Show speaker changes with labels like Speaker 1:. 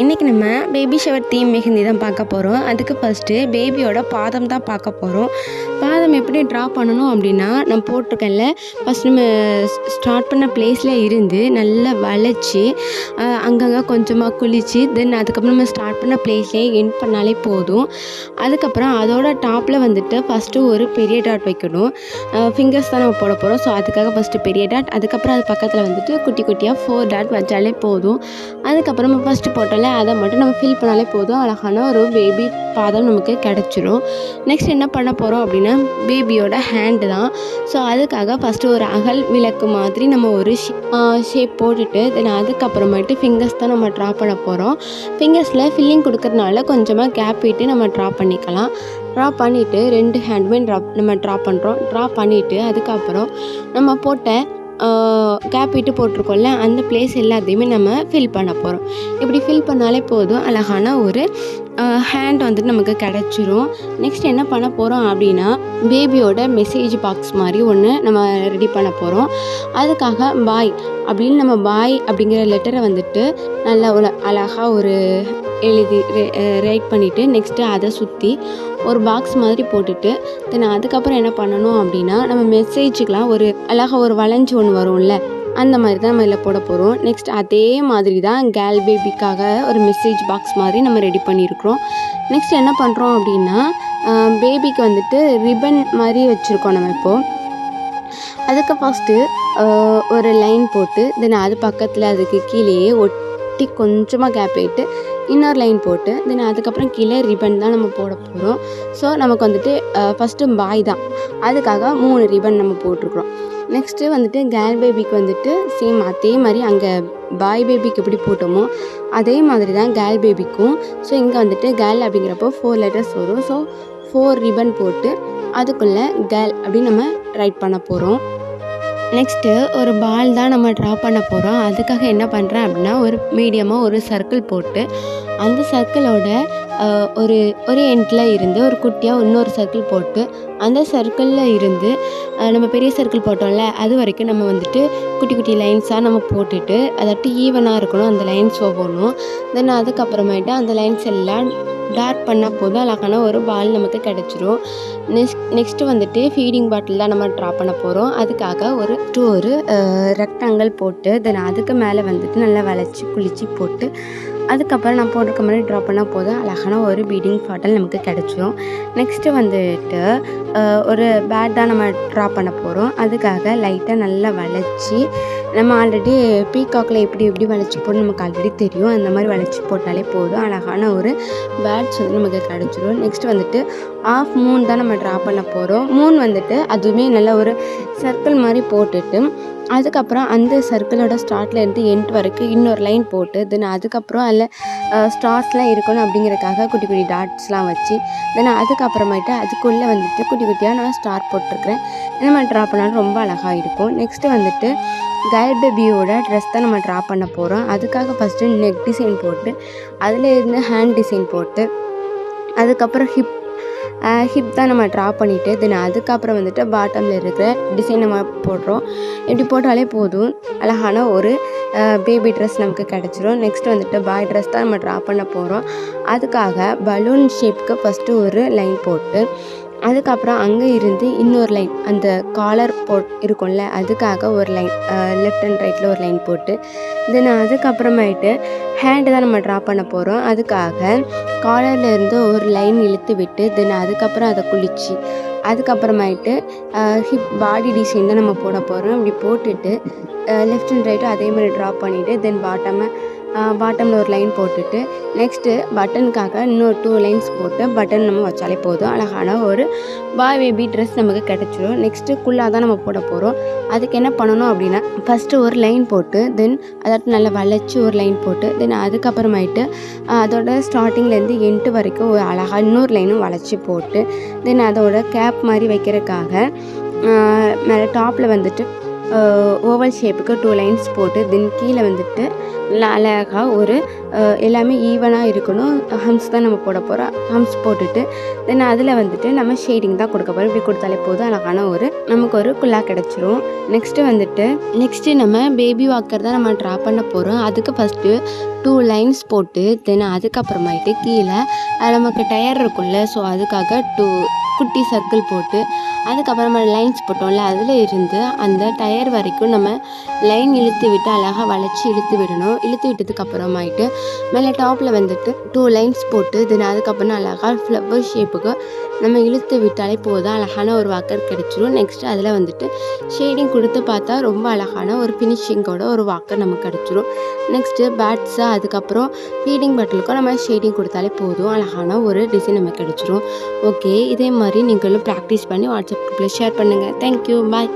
Speaker 1: இன்றைக்கி நம்ம baby shower theme mehndi தான் பார்க்க போகிறோம். அதுக்கு ஃபஸ்ட்டு பேபியோட பாதம் தான் பார்க்க போகிறோம். பாதம் எப்படி ட்ரா பண்ணணும் அப்படின்னா, நான் போட்டிருக்கேன்ல, ஃபஸ்ட் நம்ம ஸ்டார்ட் பண்ண பிளேஸில் இருந்து நல்லா வளைச்சி அங்கங்கே கொஞ்சமாக குளித்து தென் அதுக்கப்புறம் நம்ம ஸ்டார்ட் பண்ண பிளேஸ்லேயே எண்ட் பண்ணாலே போதும். அதுக்கப்புறம் அதோட டாப்பில் வந்துட்டு ஃபஸ்ட்டு ஒரு பெரிய டாட் வைக்கணும். ஃபிங்கர்ஸ் தான் நம்ம போட போகிறோம். ஸோ அதுக்காக ஃபஸ்ட்டு பெரிய டாட், அதுக்கப்புறம் அது பக்கத்தில் வந்துட்டு குட்டி குட்டியாக 4 டாட் வச்சாலே போதும். அதுக்கப்புறம் நம்ம ஃபஸ்ட்டு போட்டோம்ல, அதை மட்டும் நம்ம ஃபில் பண்ணாலே போதும். அழகான ஒரு பேபி பாதம் நமக்கு கிடச்சிரும். நெக்ஸ்ட் என்ன பண்ண போகிறோம் அப்படின்னா, பேபியோட ஹேண்டு தான். ஸோ அதுக்காக ஃபஸ்ட்டு ஒரு அகல் விளக்கு மாதிரி நம்ம ஒரு ஷேப் போட்டுட்டு தென் அதுக்கப்புறமேட்டு ஃபிங்கர்ஸ் தான் நம்ம ட்ரா பண்ண போகிறோம். ஃபிங்கர்ஸில் ஃபில்லிங் கொடுக்கறதுனால கொஞ்சமாக கேப் விட்டு நம்ம ட்ரா பண்ணிக்கலாம். ட்ரா பண்ணிவிட்டு 2 ஹேண்டுமே நம்ம ட்ரா பண்ணுறோம். ட்ரா பண்ணிவிட்டு அதுக்கப்புறம் நம்ம போட்ட கேப் விட்டு போட்டிருக்கோம்ல, அந்த பிளேஸ் எல்லாத்தையுமே நம்ம ஃபில் பண்ண போகிறோம். இப்படி ஃபில் பண்ணாலே போதும், அழகான ஒரு ஹேண்ட் வந்துட்டு நமக்கு கிடச்சிரும். நெக்ஸ்ட் என்ன பண்ண போகிறோம் அப்படின்னா, பேபியோட மெசேஜ் பாக்ஸ் மாதிரி ஒன்று நம்ம ரெடி பண்ண போகிறோம். அதுக்காக பாய் அப்படின்னு நம்ம பாய் அப்படிங்கிற லெட்டரை வந்துட்டு நல்லா அழகாக ஒரு எழுதி ரைட் பண்ணிவிட்டு நெக்ஸ்ட்டு அதை சுற்றி ஒரு பாக்ஸ் மாதிரி போட்டுட்டு தென் அதுக்கப்புறம் என்ன பண்ணணும் அப்படின்னா, நம்ம மெசேஜுக்கெலாம் ஒரு அழகாக ஒரு வளைஞ்சு ஒன்று வரும்ல, அந்த மாதிரி தான் நம்ம இதில் போட போகிறோம். நெக்ஸ்ட் அதே மாதிரி தான் கேர்ள் பேபிக்காக ஒரு மெசேஜ் பாக்ஸ் மாதிரி நம்ம ரெடி பண்ணியிருக்கிறோம். நெக்ஸ்ட் என்ன பண்ணுறோம் அப்படின்னா, பேபிக்கு வந்துட்டு ரிப்பன் மாதிரி வச்சுருக்கோம் நம்ம இப்போது. அதுக்கு ஃபஸ்ட்டு ஒரு லைன் போட்டு தென் அது பக்கத்தில் அதுக்கு கீழேயே ஒட்டி கொஞ்சமாக கேப் விட்டு இன்னொரு லைன் போட்டு தென் அதுக்கப்புறம் கீழே ரிப்பன் தான் நம்ம போட போகிறோம். ஸோ நமக்கு வந்துட்டு ஃபஸ்ட்டு பாய் தான், அதுக்காக 3 ரிப்பன் நம்ம போட்டிருக்கிறோம். நெக்ஸ்ட்டு வந்துட்டு கேர்ள் பேபிக்கு வந்துட்டு சேம் அதே மாதிரி அங்கே பாய் பேபிக்கு எப்படி போட்டோமோ அதே மாதிரி தான் கேர்ள் பேபிக்கும். ஸோ இங்கே வந்துட்டு கேர்ள் அப்படிங்கிறப்போ 4 லெட்டர்ஸ் வரும். ஸோ 4 ரிப்பன் போட்டு அதுக்குள்ளே கேர்ள் அப்படின்னு நம்ம ரைட் பண்ண போகிறோம். நெக்ஸ்ட்டு ஒரு பால் தான் நம்ம ட்ரா பண்ண போகிறோம். அதுக்காக என்ன பண்ணுறேன் அப்படின்னா, ஒரு மீடியமாக ஒரு சர்க்கிள் போட்டு அந்த சர்க்கிளோட ஒரு எண்டில் இருந்து ஒரு குட்டியாக இன்னொரு சர்க்கிள் போட்டு அந்த சர்க்கிளில் இருந்து நம்ம பெரிய சர்க்கிள் போட்டோம்ல அது வரைக்கும் நம்ம வந்துட்டு குட்டி குட்டி லைன்ஸாக நம்ம போட்டுட்டு அதாட்டு ஈவனாக இருக்கணும் அந்த லைன்ஸ் ஒவ்வொன்றும். தென் அதுக்கப்புறமேட்டு அந்த லைன்ஸ் எல்லாம் டார்க் பண்ணால் போதும், அழகான ஒரு பால் நமக்கு கிடச்சிரும். நெக்ஸ்ட்டு வந்துட்டு ஃபீடிங் பாட்டில் தான் நம்ம ட்ரா பண்ண போகிறோம். அதுக்காக ஒரு ரெக்டாங்கிள் போட்டு தென் அதுக்கு மேலே வந்துட்டு நல்லா வளைச்சி குளிச்சு போட்டு அதுக்கப்புறம் நான் போட்டிருக்க மாதிரி ட்ரா பண்ணால் போதும், அழகான ஒரு பீடிங் பாட்டில் நமக்கு கிடச்சிரும். நெக்ஸ்ட்டு வந்துட்டு ஒரு பேட் தான் நம்ம ட்ரா பண்ண போகிறோம். அதுக்காக லைட்டாக நல்லா வளைச்சி நம்ம ஆல்ரெடி பீகாக்கில் எப்படி வளைச்சி போட்டு நமக்கு ஆல்ரெடி தெரியும், அந்த மாதிரி வளைச்சி போட்டாலே போதும், அழகான ஒரு பேட்ஸ் வந்து நமக்கு கிடச்சிரும். நெக்ஸ்ட் வந்துட்டு ஆஃப் மூன் தான் நம்ம ட்ரா பண்ண போகிறோம். மூன் வந்துட்டு அதுவுமே நல்ல ஒரு சர்க்கிள் மாதிரி போட்டுட்டு அதுக்கப்புறம் அந்த சர்க்கிளோட ஸ்டார்ட்லேருந்து எண்ட் வரைக்கும் இன்னொரு லைன் போட்டு தென் அதுக்கப்புறம் அதில் ஸ்டார்ஸ்லாம் இருக்கணும் அப்படிங்கிறதுக்காக குட்டி குட்டி டாட்ஸ்லாம் வச்சு தென் அதுக்கப்புறமேட்டு அதுக்குள்ளே வந்துட்டு குட்டி குட்டியாக நான் ஸ்டார் போட்டிருக்கிறேன். இந்த மாதிரி ட்ரா பண்ணாலும் ரொம்ப அழகாக இருக்கும். நெக்ஸ்ட்டு வந்துட்டு கேர்ள் பேபியோட ட்ரெஸ் தான் நம்ம ட்ரா பண்ண போகிறோம். அதுக்காக ஃபஸ்ட்டு நெக் டிசைன் போட்டு அதில் இருந்து ஹேண்ட் டிசைன் போட்டு அதுக்கப்புறம் ஹிப் தான் நம்ம ட்ரா பண்ணிவிட்டு தென் அதுக்கப்புறம் வந்துட்டு பாட்டமில் இருக்கிற டிசைன் நம்ம போடுறோம். இப்படி போட்டாலே போதும், அழகான ஒரு பேபி ட்ரெஸ் நமக்கு கிடச்சிரும். நெக்ஸ்ட் வந்துட்டு பாய் ட்ரெஸ் தான் நம்ம ட்ரா பண்ண போகிறோம். அதுக்காக பலூன் ஷேப்க்கு ஃபஸ்ட்டு ஒரு லைன் போட்டு அதுக்கப்புறம் அங்கே இருந்து இன்னொரு லைன் அந்த காலர் இருக்கும்ல அதுக்காக ஒரு லைன் லெஃப்ட் அண்ட் ரைட்டில் ஒரு லைன் போட்டு தென் அதுக்கப்புறமேட்டு ஹேண்டு தான் நம்ம ட்ரா பண்ண போகிறோம். அதுக்காக காலரில் இருந்து ஒரு லைன் இழுத்து விட்டு தென் அதுக்கப்புறம் அதை குளிச்சு அதுக்கப்புறமேட்டு ஹிப் பாடி டிசைன் தான் நம்ம போட போகிறோம். இப்படி போட்டுட்டு லெஃப்ட் அண்ட் ரைட்டும் அதே மாதிரி ட்ரா பண்ணிவிட்டு தென் பாட்டமில் ஒரு லைன் போட்டுட்டு நெக்ஸ்ட்டு பட்டனுக்காக இன்னொரு 2 லைன்ஸ் போட்டு பட்டன் நம்ம வச்சாலே போதும், அழகான ஒரு பாய் பேபி ட்ரெஸ் நமக்கு கிடச்சிரும். நெக்ஸ்ட்டு குல்லாக தான் நம்ம போட போகிறோம். அதுக்கு என்ன பண்ணணும் அப்படின்னா, ஃபஸ்ட்டு ஒரு லைன் போட்டு தென் அதாட்டு நல்லா வளைச்சி ஒரு லைன் போட்டு தென் அதுக்கப்புறமேட்டு அதோட ஸ்டார்டிங்லேருந்து எண்டு வரைக்கும் ஒரு அழகாக இன்னொரு லைனும் வளைச்சி போட்டு தென் அதோட கேப் மாதிரி வைக்கிறதுக்காக மேலே டாப்பில் வந்துட்டு ஓவல் ஷேப்புக்கு 2 லைன்ஸ் போட்டு தென் கீழே வந்துட்டு நல்லா அழகாக ஒரு எல்லாமே ஈவனாக இருக்கணும். ஹம்ஸ் தான் நம்ம போட போகிறோம். ஹம்ஸ் போட்டுட்டு தென் அதில் வந்துட்டு நம்ம ஷேடிங் தான் கொடுக்க போகிறோம். இப்படி கொடுத்தாலே போதும், அழகான நமக்கு ஒரு குல்லா கிடச்சிரும். நெக்ஸ்ட்டு நம்ம பேபி வாக்கர் தான் நம்ம ட்ரா பண்ண போகிறோம். அதுக்கு ஃபஸ்ட்டு 2 லைன்ஸ் போட்டு தென் அதுக்கப்புறமாயிட்டு கீழே நமக்கு டயர் இருக்கும்ல, ஸோ அதுக்காக 2 குட்டி சர்க்கிள் போட்டு அதுக்கப்புறமா லைன்ஸ் போட்டோம்ல, அதில் இருந்து அந்த டயர் வரைக்கும் நம்ம லைன் இழுத்து விட்டு அழகாக வளைச்சி இழுத்து விடணும். இழுத்து விட்டதுக்கு அப்புறமாயிட்டு மேலே டாப்பில் வந்துட்டு 2 லைன்ஸ் போட்டு தென் அதுக்கப்புறம் அழகாக ஃப்ளவர் ஷேப்புக்கு நம்ம இழுத்து விட்டாலே போதும், அழகான ஒரு வாக்கர் கிடச்சிரும். நெக்ஸ்ட்டு அதில் வந்துட்டு ஷேடிங் கொடுத்து பார்த்தா ரொம்ப அழகான ஒரு ஃபினிஷிங்கோட ஒரு வாக்கர் நமக்கு கிடச்சிரும். நெக்ஸ்ட்டு பேட்ஸு அதுக்கப்புறம் ஃபீடிங் பாட்டிலுக்கும் நம்ம ஷேடிங் கொடுத்தாலே போதும், அழகான ஒரு டிசைன் நமக்கு கிடச்சிரும். ஓகே, இதே மாதிரி நீங்களும் ப்ராக்டிஸ் பண்ணி வாட்ஸ்அப் குரூப்பில் ஷேர் பண்ணுங்கள். தேங்க்யூ, பாய்.